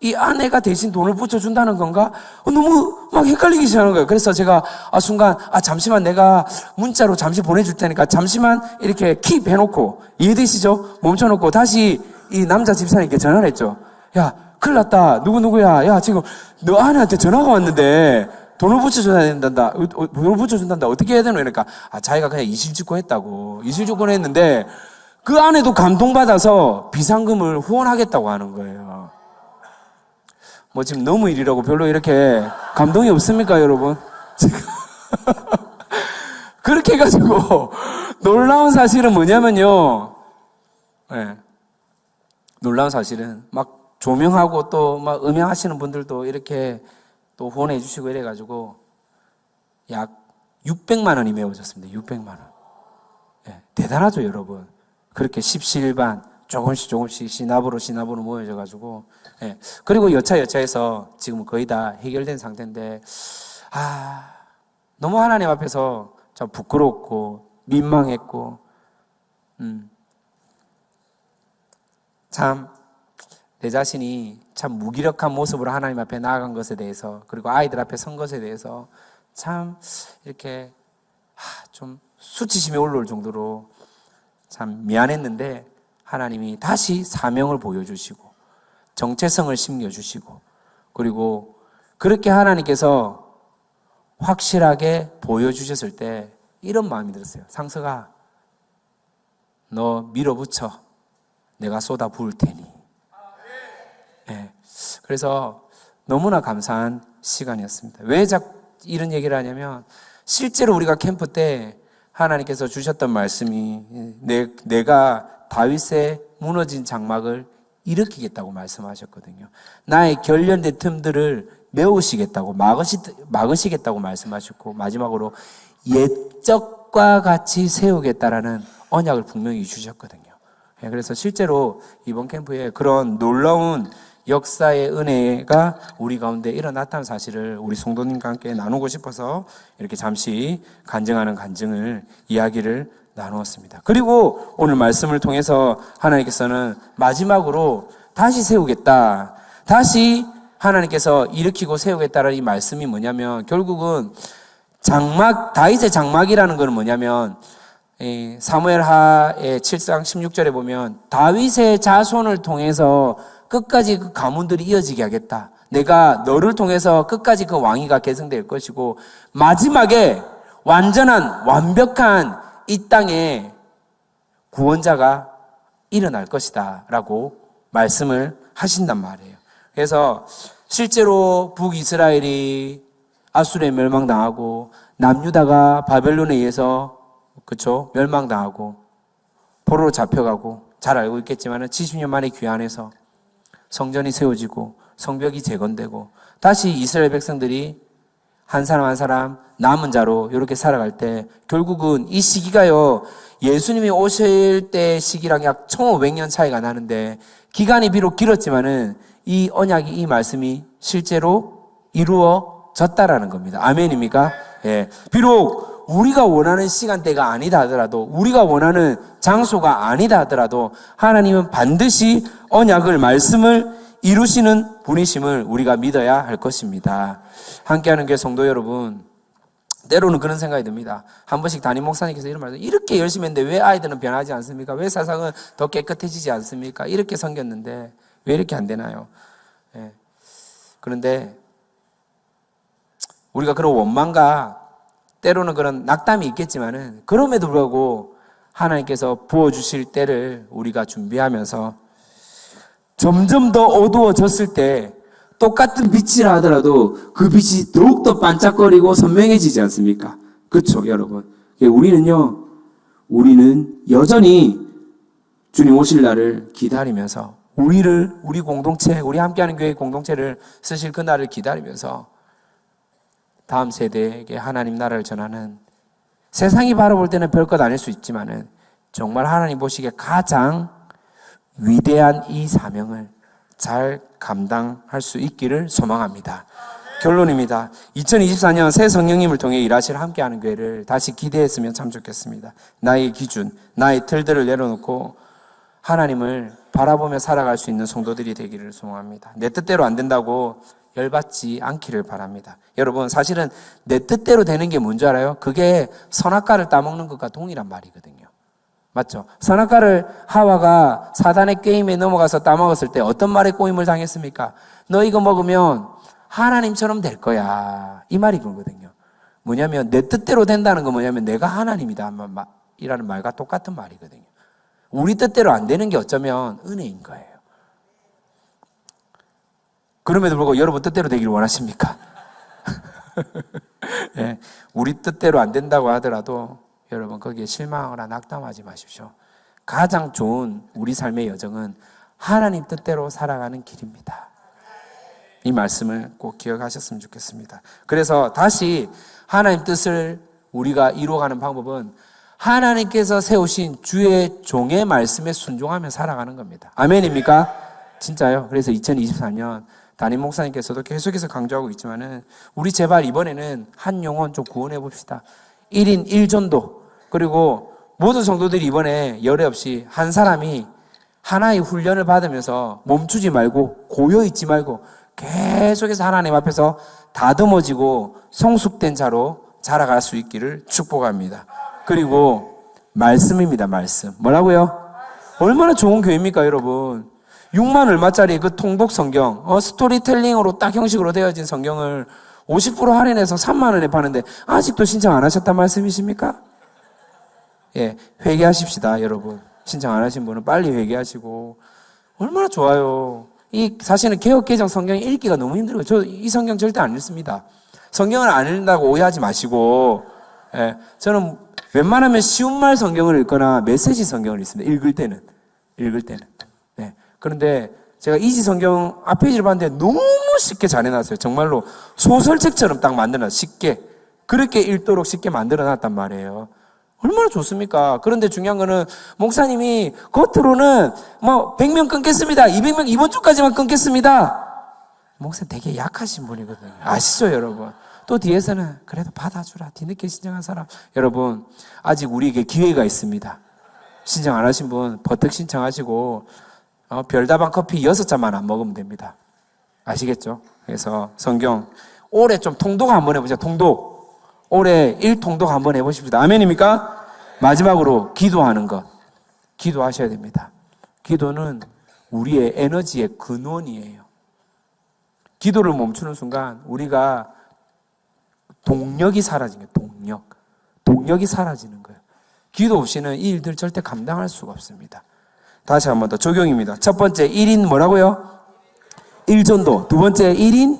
이 아내가 대신 돈을 붙여준다는 건가? 너무 막 헷갈리기 시작하는 거예요. 그래서 제가 순간 잠시만 내가 문자로 잠시 보내줄 테니까 잠시만 이렇게 킵 해놓고 이해되시죠? 멈춰놓고 다시 이 남자 집사님께 전화를 했죠. 야 큰일 났다. 누구야? 야 지금 너 아내한테 전화가 왔는데 돈을 붙여준단다. 어떻게 해야 되노? 그러니까 자기가 그냥 이실직고 했다고. 이실직고 했는데 그 아내도 감동받아서 비상금을 후원하겠다고 하는 거예요. 뭐 지금 너무 일이라고 별로 이렇게 감동이 없습니까, 여러분? 그렇게 해가지고 놀라운 사실은 뭐냐면요. 네. 놀라운 사실은 막 조명하고 또 막 음향하시는 분들도 이렇게 또 후원해 주시고 이래가지고 약 600만 원이 메워졌습니다. 600만 원. 네. 대단하죠, 여러분. 그렇게 십시일반 조금씩 시나브로 모여져가지고 예. 그리고 여차해서 지금 거의 다 해결된 상태인데 너무 하나님 앞에서 참 부끄럽고 민망했고 참 내 자신이 참 무기력한 모습으로 하나님 앞에 나아간 것에 대해서 그리고 아이들 앞에 선 것에 대해서 참 이렇게 좀 수치심이 올라올 정도로 참 미안했는데 하나님이 다시 사명을 보여주시고 정체성을 심겨주시고 그리고 그렇게 하나님께서 확실하게 보여주셨을 때 이런 마음이 들었어요. 상서가 너 밀어붙여 내가 쏟아 부을 테니. 네. 그래서 너무나 감사한 시간이었습니다. 왜 자꾸 이런 얘기를 하냐면 실제로 우리가 캠프 때 하나님께서 주셨던 말씀이 내가 다윗의 무너진 장막을 일으키겠다고 말씀하셨거든요. 나의 결련된 틈들을 메우시겠다고 막으시겠다고 말씀하셨고 마지막으로 옛적과 같이 세우겠다라는 언약을 분명히 주셨거든요. 그래서 실제로 이번 캠프에 그런 놀라운 역사의 은혜가 우리 가운데 일어났다는 사실을 우리 성도님과 함께 나누고 싶어서 이렇게 잠시 간증을 이야기를 나누었습니다. 그리고 오늘 말씀을 통해서 하나님께서는 마지막으로 다시 세우겠다. 다시 하나님께서 일으키고 세우겠다라는 이 말씀이 뭐냐면 결국은 다윗의 장막이라는 건 뭐냐면 사무엘하의 7장 16절에 보면 다윗의 자손을 통해서 끝까지 그 가문들이 이어지게 하겠다. 내가 너를 통해서 끝까지 그 왕위가 계승될 것이고 마지막에 완전한 완벽한 이 땅에 구원자가 일어날 것이다 라고 말씀을 하신단 말이에요. 그래서 실제로 북이스라엘이 아수르에 멸망당하고 남유다가 바벨론에 의해서 그렇죠? 멸망당하고 포로로 잡혀가고 잘 알고 있겠지만 70년 만에 귀환해서 성전이 세워지고 성벽이 재건되고 다시 이스라엘 백성들이 한 사람 한 사람 남은 자로 이렇게 살아갈 때 결국은 이 시기가요 예수님이 오실 때 시기랑 약 1500년 차이가 나는데 기간이 비록 길었지만은 이 언약이 이 말씀이 실제로 이루어졌다라는 겁니다. 아멘입니까? 예. 비록 우리가 원하는 시간대가 아니다 하더라도 우리가 원하는 장소가 아니다 하더라도 하나님은 반드시 언약을 말씀을 이루시는 분이심을 우리가 믿어야 할 것입니다. 함께하는 교회 성도 여러분, 때로는 그런 생각이 듭니다. 한 번씩 담임 목사님께서 이런 말씀, 이렇게 열심히 했는데 왜 아이들은 변하지 않습니까? 왜 세상은 더 깨끗해지지 않습니까? 이렇게 섬겼는데 왜 이렇게 안 되나요? 예. 그런데 우리가 그런 원망과 때로는 그런 낙담이 있겠지만은 그럼에도 불구하고 하나님께서 부어주실 때를 우리가 준비하면서 점점 더 어두워졌을 때 똑같은 빛이라 하더라도 그 빛이 더욱더 반짝거리고 선명해지지 않습니까? 그렇죠, 여러분. 우리는 여전히 주님 오실 날을 기다리면서 우리 공동체, 우리 함께하는 교회 공동체를 쓰실 그 날을 기다리면서 다음 세대에게 하나님 나라를 전하는 세상이 바라볼 때는 별것 아닐 수 있지만은 정말 하나님 보시기에 가장 위대한 이 사명을 잘 감당할 수 있기를 소망합니다. 결론입니다. 2024년 새 성령님을 통해 일하실 함께하는 교회를 다시 기대했으면 참 좋겠습니다. 나의 기준, 나의 틀들을 내려놓고 하나님을 바라보며 살아갈 수 있는 성도들이 되기를 소망합니다. 내 뜻대로 안 된다고 열받지 않기를 바랍니다. 여러분, 사실은 내 뜻대로 되는 게 뭔지 알아요? 그게 선악과를 따먹는 것과 동일한 말이거든요. 맞죠? 선악과를 하와가 사단의 게임에 넘어가서 따먹었을 때 어떤 말에 꼬임을 당했습니까? 너 이거 먹으면 하나님처럼 될 거야. 이 말이 그거거든요. 뭐냐면 내 뜻대로 된다는 건 뭐냐면 내가 하나님이다 이라는 말과 똑같은 말이거든요. 우리 뜻대로 안 되는 게 어쩌면 은혜인 거예요. 그럼에도 불구하고 여러분 뜻대로 되기를 원하십니까? 네, 우리 뜻대로 안 된다고 하더라도 여러분 거기에 실망하거나 낙담하지 마십시오. 가장 좋은 우리 삶의 여정은 하나님 뜻대로 살아가는 길입니다. 이 말씀을 꼭 기억하셨으면 좋겠습니다. 그래서 다시 하나님 뜻을 우리가 이루어가는 방법은 하나님께서 세우신 주의 종의 말씀에 순종하며 살아가는 겁니다. 아멘입니까? 진짜요. 그래서 2024년 담임 목사님께서도 계속해서 강조하고 있지만은 우리 제발 이번에는 한 영혼 좀 구원해 봅시다. 1인 1전도 그리고 모든 성도들이 이번에 열애 없이 한 사람이 하나의 훈련을 받으면서 멈추지 말고 고여있지 말고 계속해서 하나님 앞에서 다듬어지고 성숙된 자로 자라갈 수 있기를 축복합니다. 그리고 말씀입니다. 말씀. 뭐라고요? 얼마나 좋은 교회입니까 여러분. 6만 얼마짜리 그 통독 성경, 스토리텔링으로 딱 형식으로 되어진 성경을 50% 할인해서 3만 원에 파는데 아직도 신청 안 하셨단 말씀이십니까? 예, 회개하십시다, 여러분. 신청 안 하신 분은 빨리 회개하시고. 얼마나 좋아요. 사실은 개혁 개정 성경 읽기가 너무 힘들어요. 저 이 성경 절대 안 읽습니다. 성경을 안 읽는다고 오해하지 마시고, 예, 저는 웬만하면 쉬운 말 성경을 읽거나 메시지 성경을 읽습니다. 읽을 때는. 네. 그런데 제가 이지 성경 앞페이지를 봤는데 너무 쉽게 잘 해놨어요. 정말로 소설책처럼 딱 만들어놨어요. 쉽게. 그렇게 읽도록 쉽게 만들어놨단 말이에요. 얼마나 좋습니까? 그런데 중요한 거는 목사님이 겉으로는 100명 끊겠습니다. 200명 이번 주까지만 끊겠습니다. 목사님 되게 약하신 분이거든요. 아시죠, 여러분? 또 뒤에서는 그래도 받아주라. 뒤늦게 신청한 사람. 여러분, 아직 우리에게 기회가 있습니다. 신청 안 하신 분 버뜩 신청하시고 별다방 커피 6잔만 안 먹으면 됩니다. 아시겠죠? 그래서 성경 올해 좀 통독 한번 해보자. 통독. 올해 1통독 한번 해보십시다. 아멘입니까? 마지막으로 기도하는 것. 기도하셔야 됩니다. 기도는 우리의 에너지의 근원이에요. 기도를 멈추는 순간 우리가 동력이 사라진 거예요. 동력. 동력이 사라지는 거예요. 기도 없이는 이 일들 절대 감당할 수가 없습니다. 다시 한 번 더 적용입니다. 첫 번째 1인 뭐라고요? 1전도. 두 번째 1인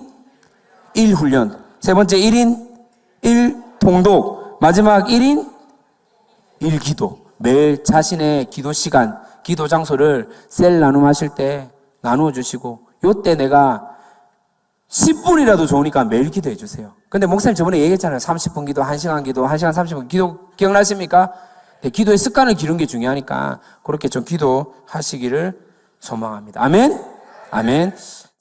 1훈련. 세 번째 1인 1통독. 마지막 1인 1기도. 매일 자신의 기도 시간, 기도 장소를 셀 나눔하실 때 나누어 주시고, 요때 내가 10분이라도 좋으니까 매일 기도해 주세요. 근데 목사님 저번에 얘기했잖아요. 30분 기도, 1시간 기도, 1시간 30분 기도 기억나십니까? 네, 기도의 습관을 기르는 게 중요하니까 그렇게 좀 기도하시기를 소망합니다. 아멘? 아멘.